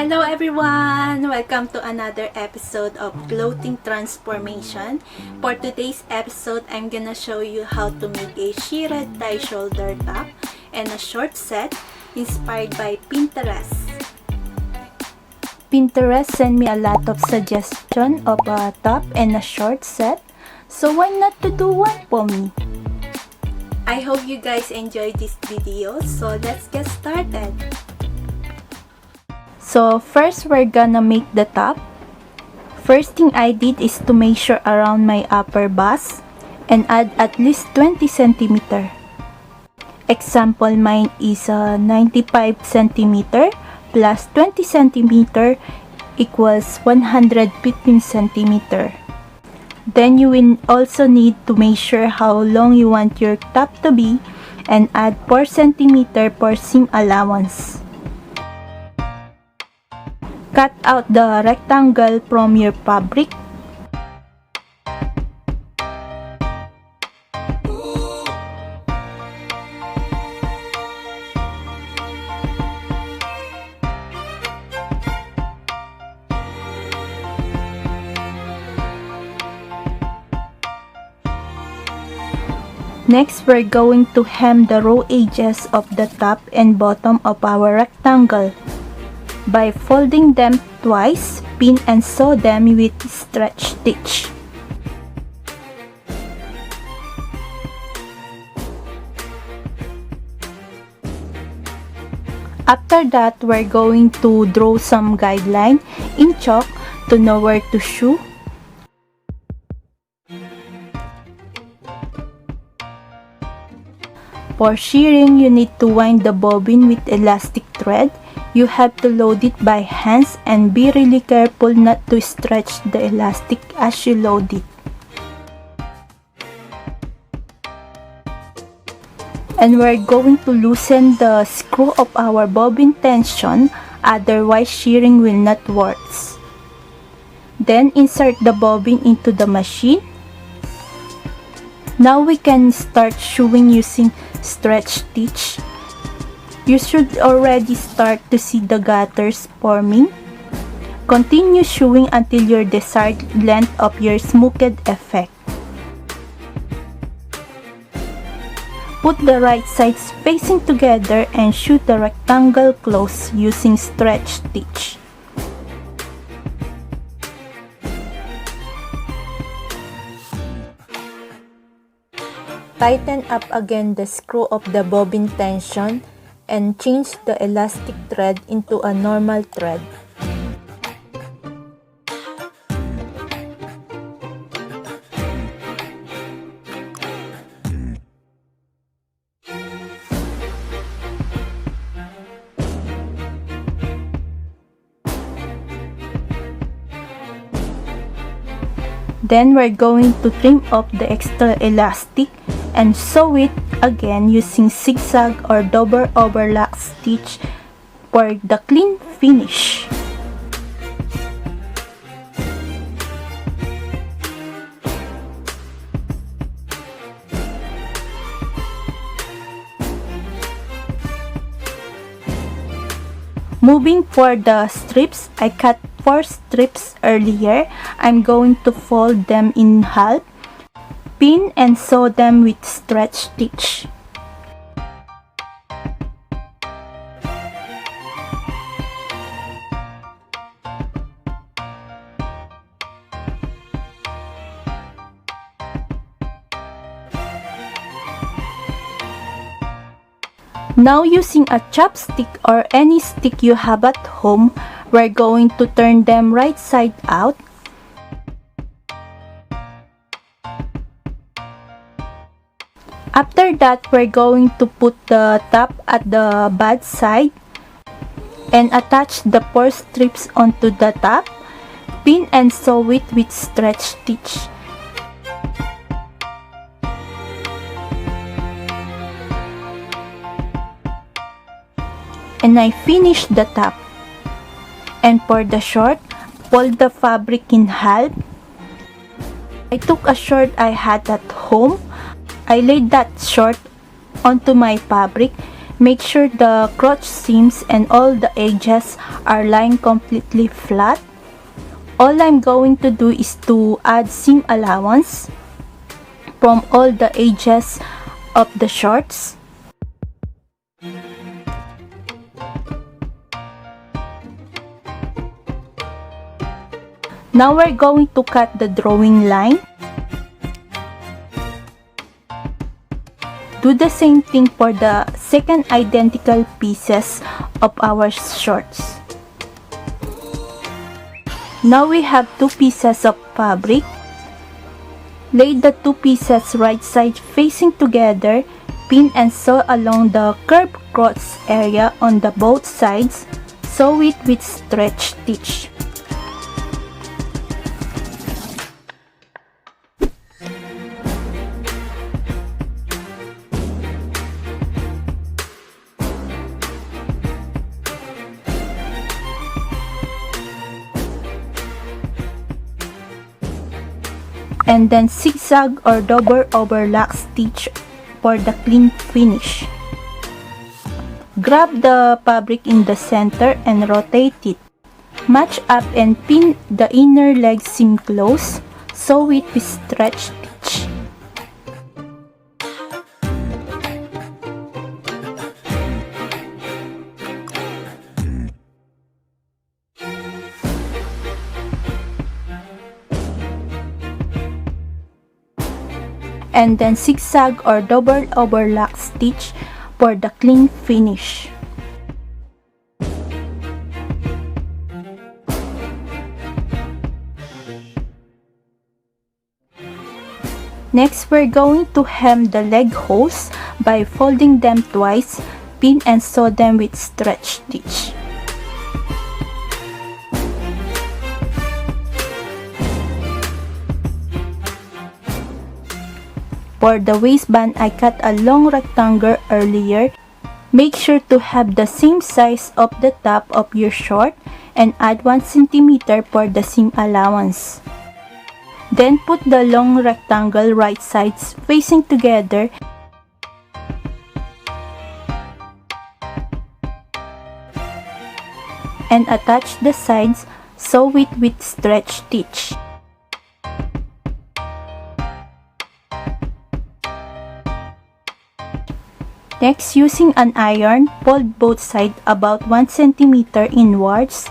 Hello everyone! Welcome to another episode of Clothing Transformation. For today's episode, I'm gonna show you how to make a shirred tie shoulder top and a short set inspired by Pinterest. Pinterest sent me a lot of suggestions of a top and a short set, so why not to do one for me? I hope you guys enjoyed this video, so let's get started. So first we're gonna make the top. First thing I did is to measure around my upper bust and add at least 20 cm. Example, mine is 95 cm plus 20 cm equals 115 cm. Then you will also need to measure how long you want your top to be and add 4 cm for seam allowance. Cut out the rectangle from your fabric. Next, we're going to hem the raw edges of the top and bottom of our rectangle by folding them twice, pin and sew them with stretch stitch. After that, we're going to draw some guideline in chalk to know where to sew. For shearing, you need to wind the bobbin with elastic thread. You have to load it by hands and be really careful not to stretch the elastic as you load it. And we're going to loosen the screw of our bobbin tension, otherwise shearing will not work. Then insert the bobbin into the machine. Now we can start sewing using stretch stitch. You should already start to see the gathers forming. Continue sewing until your desired length of your smoothed effect. Put the right sides facing together and sew the rectangle close using stretch stitch. Tighten up again the screw of the bobbin tension and change the elastic thread into a normal thread. Then we're going to trim off the extra elastic and sew it again using zigzag or double overlock stitch for the clean finish. Moving for the strips, I cut 4 strips earlier. I'm going to fold them in half, pin and sew them with stretch stitch. Now using a chopstick or any stick you have at home, we're going to turn them right side out. After that, we're going to put the top at the bad side and attach the 4 strips onto the top, pin and sew it with stretch stitch. And I finished the top. And for the short, fold the fabric in half. I took a short I had at home. I laid that short onto my fabric Make sure the crotch seams and all the edges are lying completely flat. All I'm going to do is to add seam allowance from all the edges of the shorts. Now we're going to cut the drawing line. Do the same thing for the second identical pieces of our shorts. Now we have two pieces of fabric. Lay the two pieces right side facing together, pin and sew along the curved crotch area on the both sides. Sew it with stretch stitch. And then zigzag or double overlock stitch for the clean finish. Grab the fabric in the center and rotate it. Match up and pin the inner leg seam close. Sew it with stretch stitch. And then zigzag or double overlock stitch for the clean finish. Next, we're going to hem the leg holes by folding them twice, pin and sew them with stretch stitch. For the waistband, I cut a long rectangle earlier. Make sure to have the same size of the top of your short and add 1 cm for the seam allowance. Then put the long rectangle right sides facing together and attach the sides. Sew it with stretch stitch. Next, using an iron, fold both sides about 1 cm inwards.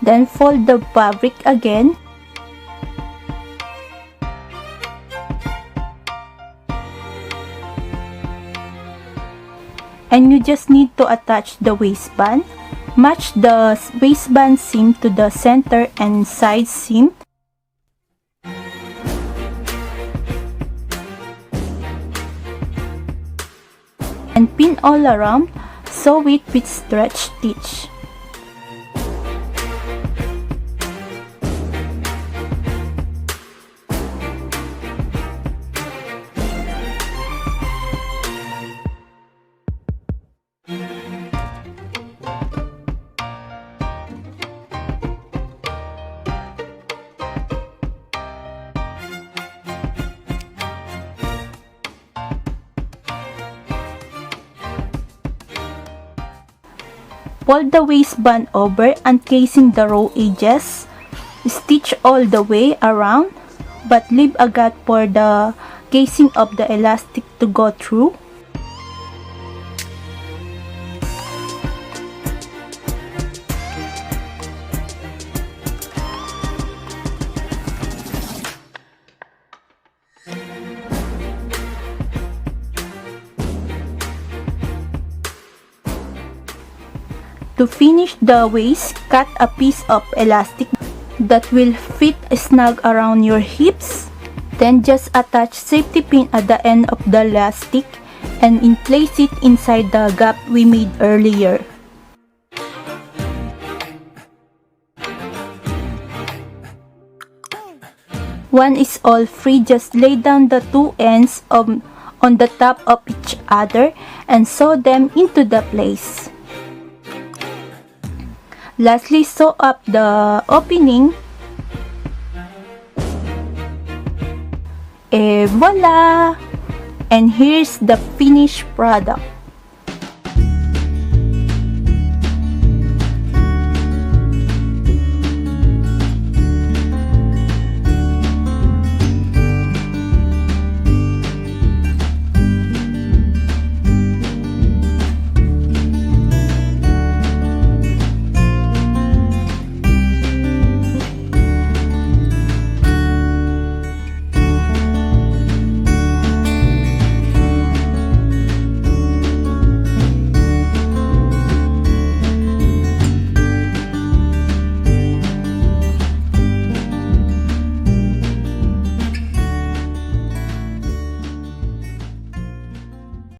Then fold the fabric again. And you just need to attach the waistband. Match the waistband seam to the center and side seam. And pin all around. Sew it with stretch stitch. Fold the waistband over, uncasing the raw edges. Stitch all the way around, but leave a gap for the casing of the elastic to go through. To finish the waist, cut a piece of elastic that will fit snug around your hips. Then just attach safety pin at the end of the elastic and place it inside the gap we made earlier. One is all free, just lay down the two ends on the top of each other and sew them into the place. Lastly, sew up the opening voila! And here's the finished product.